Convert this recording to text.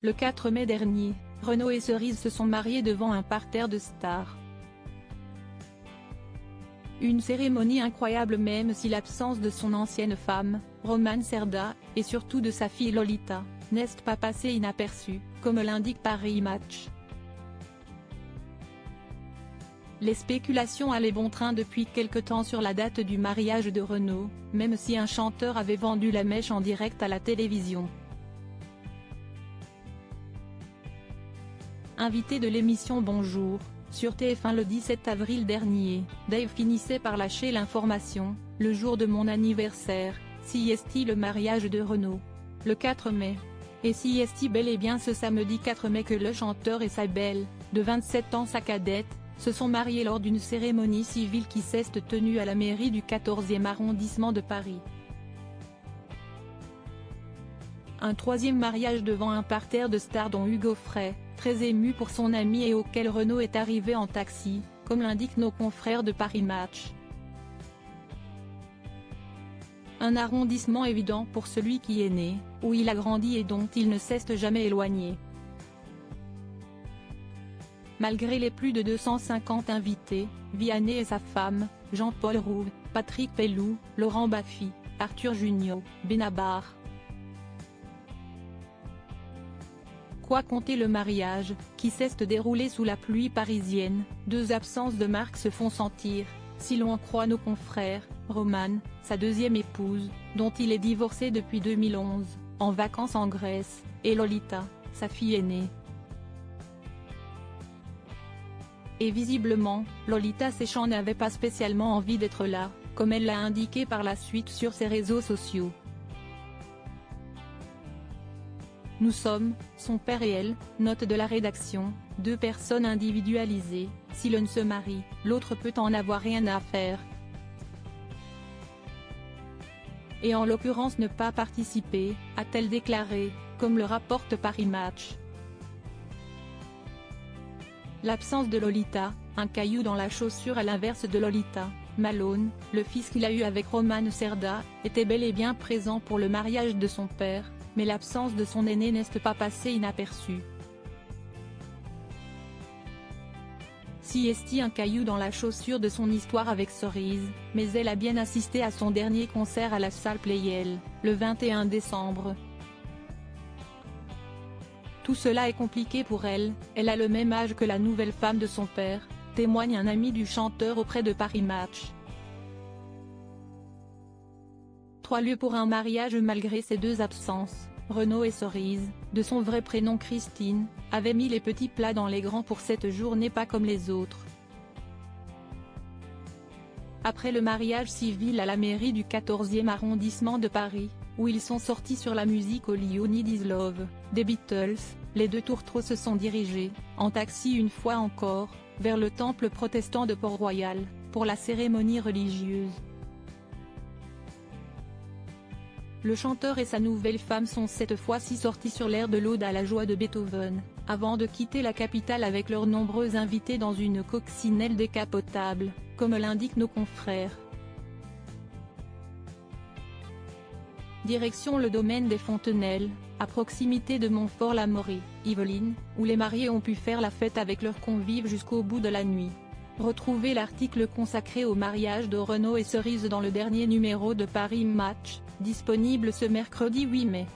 Le 4 mai dernier, Renaud et Cerise se sont mariés devant un parterre de stars. Une cérémonie incroyable même si l'absence de son ancienne femme, Romane Cerda, et surtout de sa fille Lolita, n'est pas passée inaperçue, comme l'indique Paris Match. Les spéculations allaient bon train depuis quelque temps sur la date du mariage de Renaud, même si un chanteur avait vendu la mèche en direct à la télévision. Invité de l'émission Bonjour, sur TF1 le 17 avril dernier, Dave finissait par lâcher l'information: le jour de mon anniversaire, si est-il le mariage de Renaud. Le 4 mai. Et si est-il bel et bien ce samedi 4 mai que le chanteur et sa belle, de 27 ans sa cadette, se sont mariés lors d'une cérémonie civile qui s'est tenue à la mairie du 14e arrondissement de Paris. Un troisième mariage devant un parterre de stars dont Hugo Frey, très ému pour son ami et auquel Renaud est arrivé en taxi, comme l'indiquent nos confrères de Paris Match. Un arrondissement évident pour celui qui est né, où il a grandi et dont il ne s'est jamais éloigné. Malgré les plus de 250 invités, Vianney et sa femme, Jean-Paul Rouve, Patrick Pellou, Laurent Baffy, Arthur Junio, Benabar. Quoi compter le mariage, qui s'est déroulé sous la pluie parisienne, deux absences de marque se font sentir, si l'on en croit nos confrères, Romane, sa deuxième épouse, dont il est divorcé depuis 2011, en vacances en Grèce, et Lolita, sa fille aînée. Et visiblement, Lolita Séchant n'avait pas spécialement envie d'être là, comme elle l'a indiqué par la suite sur ses réseaux sociaux. Nous sommes, son père et elle, note de la rédaction, deux personnes individualisées, si l'un se marie, l'autre peut en avoir rien à faire. Et en l'occurrence ne pas participer, a-t-elle déclaré, comme le rapporte Paris Match. L'absence de Lolita, un caillou dans la chaussure à l'inverse de Lolita, Malone, le fils qu'il a eu avec Romane Cerda, était bel et bien présent pour le mariage de son père, mais l'absence de son aîné n'est pas passée inaperçue. Si est un caillou dans la chaussure de son histoire avec Cerise, mais elle a bien assisté à son dernier concert à la salle Playel, le 21 décembre. Tout cela est compliqué pour elle, elle a le même âge que la nouvelle femme de son père, témoigne un ami du chanteur auprès de Paris Match. 3 lieux pour un mariage malgré ces deux absences. Renaud et Cerise, de son vrai prénom Christine, avaient mis les petits plats dans les grands pour cette journée pas comme les autres. Après le mariage civil à la mairie du 14e arrondissement de Paris, où ils sont sortis sur la musique All You Need Is Love, des Beatles, les deux tourtereaux se sont dirigés, en taxi une fois encore, vers le temple protestant de Port-Royal, pour la cérémonie religieuse. Le chanteur et sa nouvelle femme sont cette fois-ci sortis sur l'air de l'Aude à la joie de Beethoven, avant de quitter la capitale avec leurs nombreux invités dans une coccinelle décapotable, comme l'indiquent nos confrères. Direction le domaine des Fontenelles, à proximité de Montfort-l'Amaury, Yvelines, où les mariés ont pu faire la fête avec leurs convives jusqu'au bout de la nuit. Retrouvez l'article consacré au mariage de Renaud et Cerise dans le dernier numéro de Paris Match, disponible ce mercredi 8 mai.